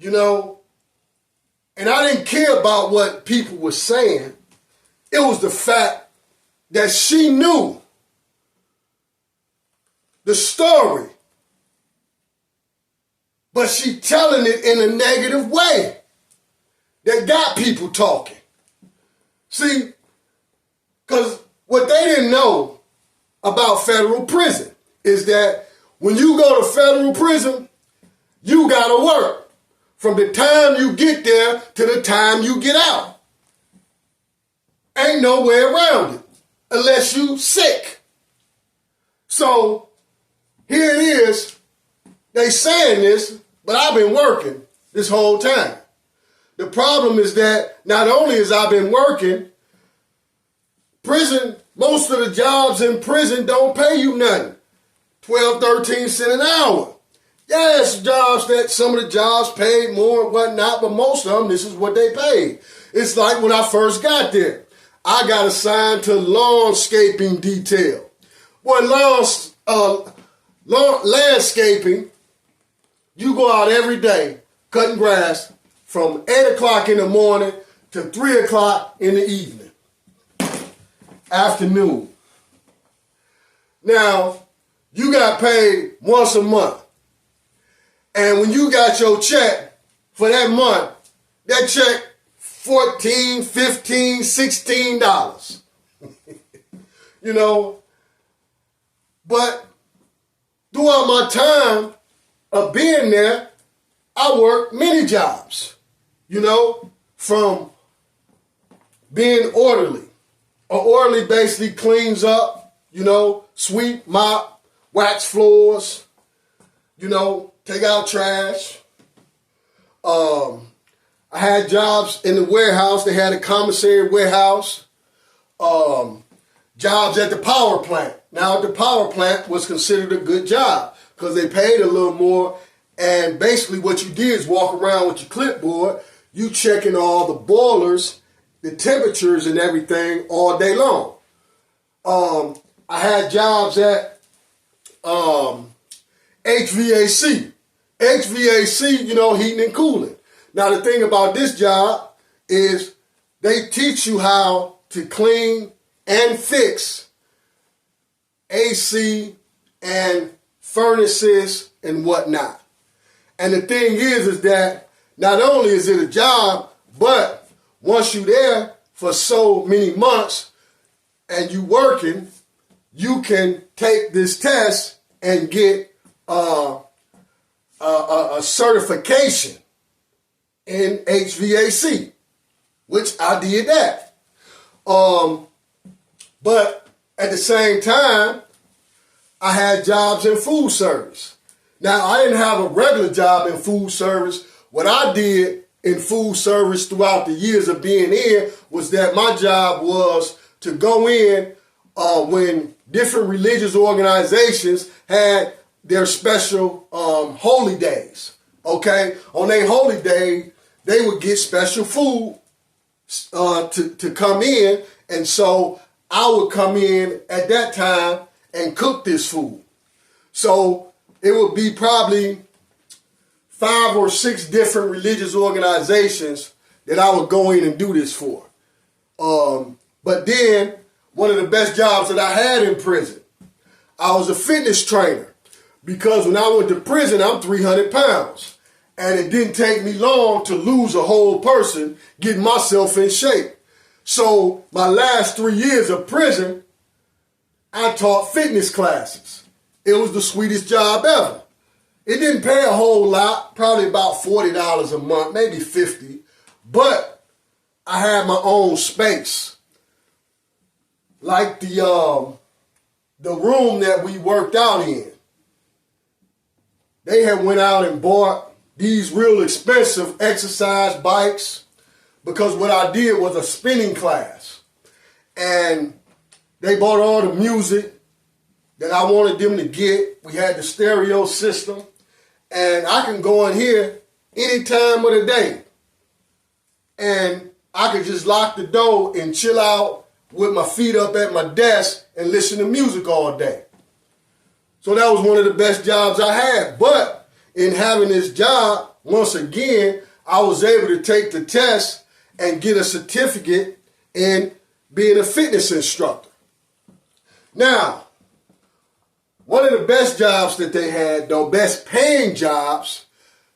you know, and I didn't care about what people were saying. It was the fact that she knew the story, but she telling it in a negative way that got people talking. See, because what they didn't know about federal prison is that when you go to federal prison, you gotta work from the time you get there to the time you get out. Ain't no way around it unless you sick. So here it is, they saying this, but I've been working this whole time. The problem is that not only has I been working, prison, most of the jobs in prison don't pay you nothing. 12, 13 cents an hour. Yes, jobs that some of the jobs paid more and whatnot, but most of them, this is what they paid. It's like when I first got there. I got assigned to landscaping detail. Boy, landscaping, you go out every day cutting grass from 8 o'clock in the morning to 3 o'clock in the evening, afternoon. Now, you got paid once a month. And when you got your check for that month, that check $14, $15, $16. You know, but throughout my time of being there, I worked many jobs, you know, from being orderly. An orderly basically cleans up, you know, sweep, mop, wax floors, you know, take out trash. I had jobs in the warehouse. They had a commissary warehouse. Jobs at the power plant. Now, the power plant was considered a good job because they paid a little more. And basically what you did is walk around with your clipboard, you checking all the boilers, the temperatures and everything all day long. I had jobs at HVAC. HVAC, you know, heating and cooling. Now, the thing about this job is they teach you how to clean and fix AC and furnaces and whatnot. And the thing is that not only is it a job, but once you're there for so many months and you working, you can take this test and get a certification in HVAC, which I did that. But at the same time, I had jobs in food service. Now, I didn't have a regular job in food service. What I did in food service throughout the years of being in was that my job was to go in when different religious organizations had their special holy days. Okay? On their holy day, they would get special food to come in. And so I would come in at that time and cook this food. So it would be probably 5 or 6 different religious organizations that I would go in and do this for. But then one of the best jobs that I had in prison, I was a fitness trainer. Because when I went to prison, I'm 300 pounds. And it didn't take me long to lose a whole person getting myself in shape. So my last 3 years of prison, I taught fitness classes. It was the sweetest job ever. It didn't pay a whole lot, probably about $40 a month, maybe $50. But I had my own space. Like the room that we worked out in. They had went out and bought these real expensive exercise bikes because what I did was a spinning class. And they bought all the music that I wanted them to get. We had the stereo system. And I can go in here any time of the day. And I could just lock the door and chill out with my feet up at my desk and listen to music all day. So that was one of the best jobs I had. But in having this job, once again, I was able to take the test and get a certificate in being a fitness instructor. Now, one of the best jobs that they had, though, best paying jobs,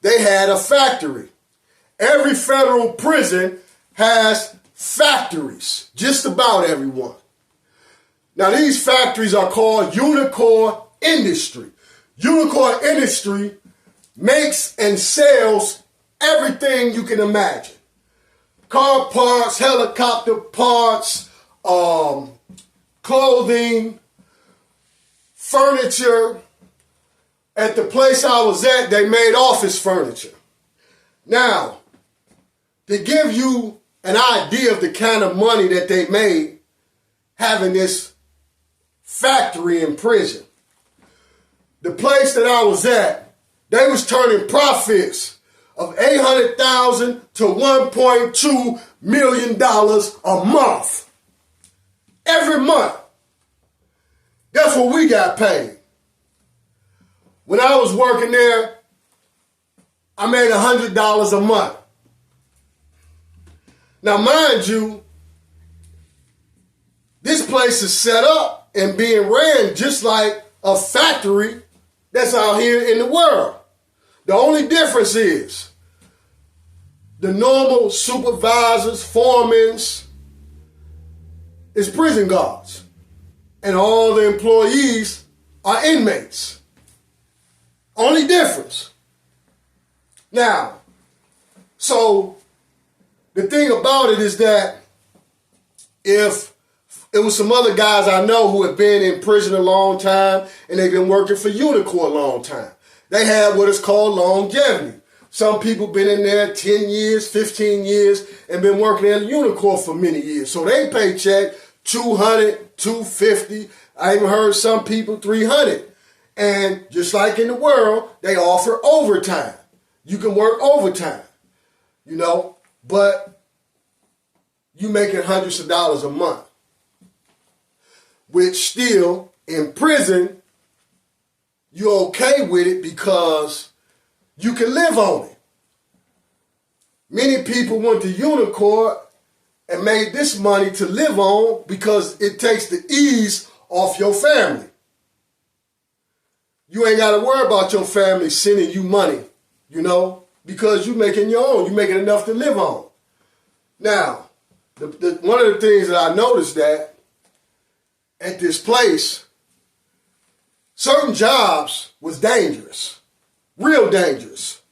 they had a factory. Every federal prison has factories, just about everyone. Now, these factories are called Unicorn Industry. Unicorn Industry makes and sells everything you can imagine. Car parts, helicopter parts, clothing, furniture. At the place I was at, they made office furniture. Now, to give you an idea of the kind of money that they made having this factory in prison, the place that I was at, they was turning profits of $800,000 to $1.2 million a month. Every month. That's what we got paid. When I was working there, I made $100 a month. Now, mind you, this place is set up and being ran just like a factory that's out here in the world. The only difference is the normal supervisors, foremen, is prison guards. And all the employees are inmates. Only difference. Now, so the thing about it is that if it was some other guys I know who have been in prison a long time and they've been working for Unicorn a long time, they have what is called longevity. Some people been in there 10 years, 15 years, and been working at Unicorn for many years. So they paycheck $200, $250. I even heard some people $300. And just like in the world, they offer overtime. You can work overtime, you know, but you making hundreds of dollars a month, which still in prison, you're okay with it because you can live on it. Many people went to Unicorn and made this money to live on because it takes the ease off your family. You ain't got to worry about your family sending you money, you know, because you're making your own. You're making enough to live on. Now, one of the things that I noticed that at this place, certain jobs was dangerous, real dangerous.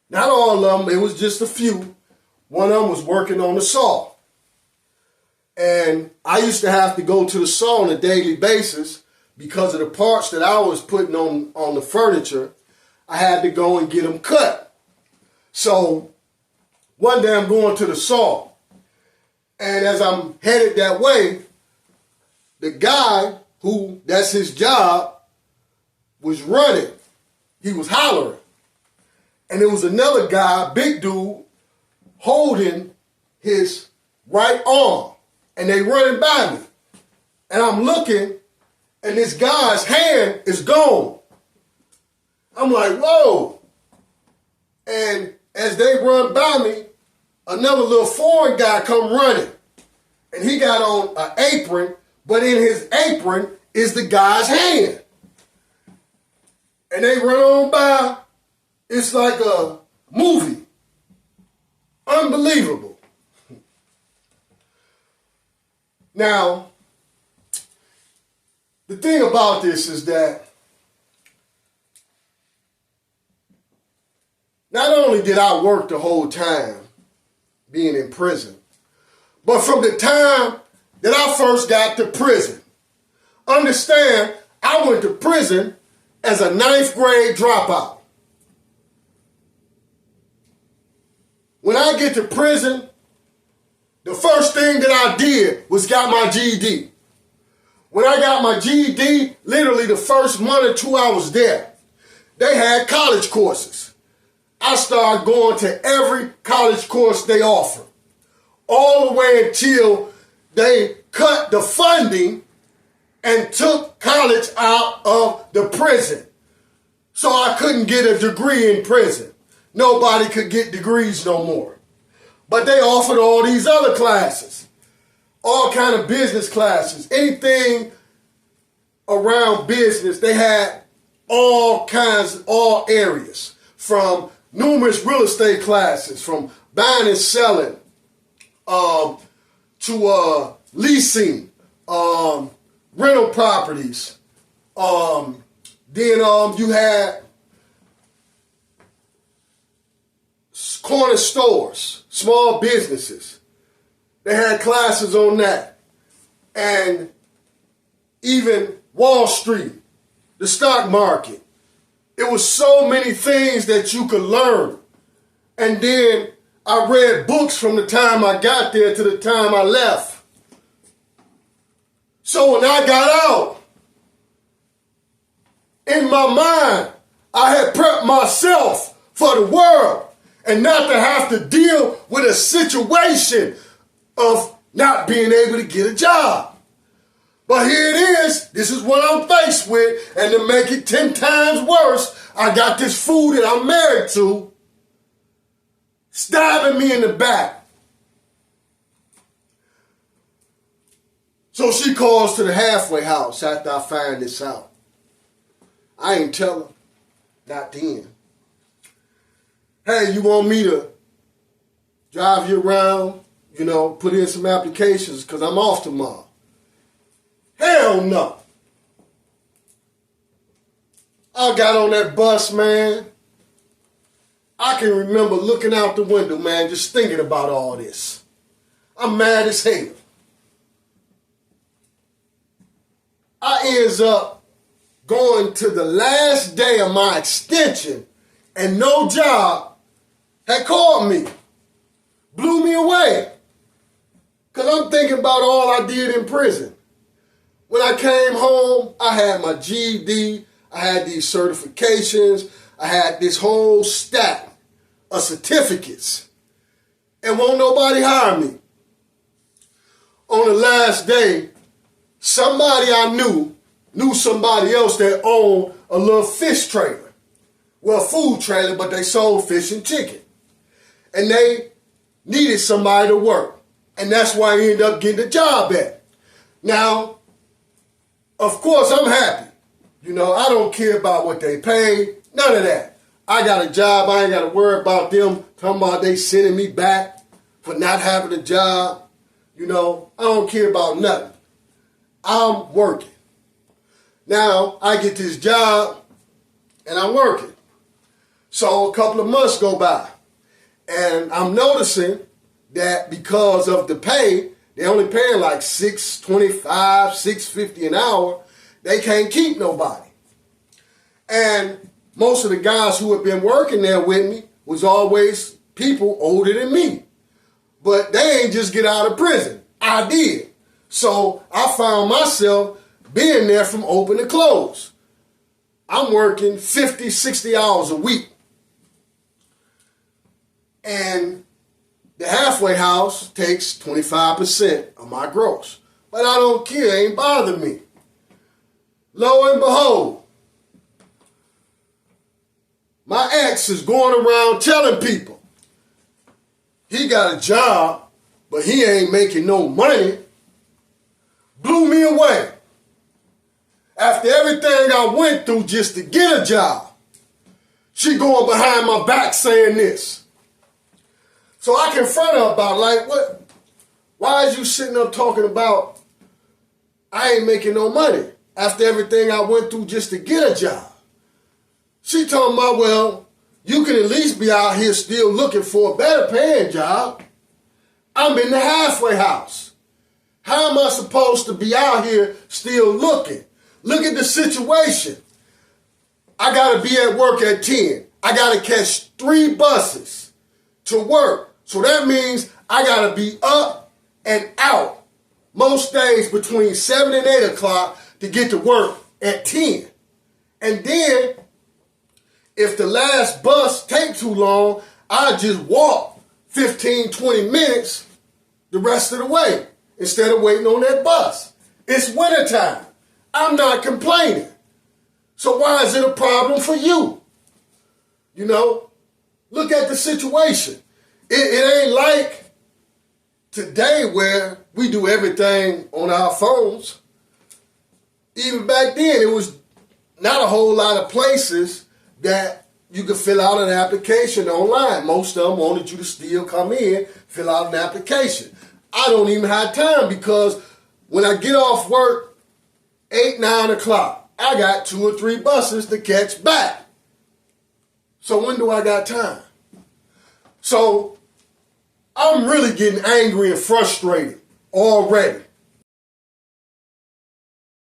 Not all of them, it was just a few. One of them was working on the saw. And I used to have to go to the saw on a daily basis because of the parts that I was putting on the furniture. I had to go and get them cut. So one day I'm going to the saw. And as I'm headed that way, the guy who, that's his job, was running. He was hollering. And there was another guy, big dude, holding his right arm. And they running by me. And I'm looking, and this guy's hand is gone. I'm like, whoa. And as they run by me, another little foreign guy come running. And he got on an apron, but in his apron is the guy's hand. And they run on by. It's like a movie. Unbelievable. Now, the thing about this is that not only did I work the whole time being in prison, but from the time that I first got to prison, understand, I went to prison as a 9th grade dropout. When I get to prison, the first thing that I did was got my GED. When I got my GED, literally the first month or two I was there, they had college courses. I started going to every college course they offer, all the way until they cut the funding and took college out of the prison. So I couldn't get a degree in prison. Nobody could get degrees no more. But they offered all these other classes, all kind of business classes, anything around business. They had all kinds, all areas, from numerous real estate classes, from buying and selling, to leasing, rental properties. Then you had corner stores, small businesses. They had classes on that. And even Wall Street, the stock market. It was so many things that you could learn. And then I read books from the time I got there to the time I left. So when I got out, in my mind, I had prepped myself for the world and not to have to deal with a situation of not being able to get a job. But here it is. This is what I'm faced with. And to make it 10 times worse, I got this fool that I'm married to stabbing me in the back. So she calls to the halfway house after I find this out. I ain't tell her, not then. Hey, you want me to drive you around, put in some applications because I'm off tomorrow? Hell no. I got on that bus, man. I can remember looking out the window, man, just thinking about all this. I'm mad as hell. I ends up going to the last day of my extension and no job had called me. Blew me away. Because I'm thinking about all I did in prison. When I came home, I had my GED, I had these certifications, I had this whole stack of certificates. And won't nobody hire me. On the last day, somebody I knew somebody else that owned a little fish trailer. Well, food trailer, but they sold fish and chicken. And they needed somebody to work. And that's why I ended up getting a job at. Now, of course, I'm happy. I don't care about what they pay. None of that. I got a job. I ain't got to worry about them talking about they sending me back for not having a job. I don't care about nothing. I'm working. Now, I get this job, and I'm working. So a couple of months go by, and I'm noticing that because of the pay, they only paying like $6.25, $6.50 an hour. They can't keep nobody. And most of the guys who have been working there with me was always people older than me. But they ain't just get out of prison. I did. So I found myself being there from open to close. I'm working 50, 60 hours a week. And the halfway house takes 25% of my gross. But I don't care, it ain't bothering me. Lo and behold, my ex is going around telling people he got a job, but he ain't making no money. Blew me away. After everything I went through just to get a job, she going behind my back saying this. So I confront her about, what? Why is you sitting up talking about I ain't making no money after everything I went through just to get a job? She talking about, well, you can at least be out here still looking for a better paying job. I'm in the halfway house. How am I supposed to be out here still looking? Look at the situation. I got to be at work at 10. I got to catch 3 buses to work. So that means I got to be up and out most days between 7 and 8 o'clock to get to work at 10. And then if the last bus take too long, I just walk 15, 20 minutes the rest of the way instead of waiting on that bus. It's wintertime. I'm not complaining. So why is it a problem for you? You know, look at the situation. It ain't like today where we do everything on our phones. Even back then, it was not a whole lot of places that you could fill out an application online. Most of them wanted you to still come in, fill out an application. I don't even have time because when I get off work, 8, 9 o'clock, I got 2 or 3 buses to catch back. So when do I got time? So I'm really getting angry and frustrated already.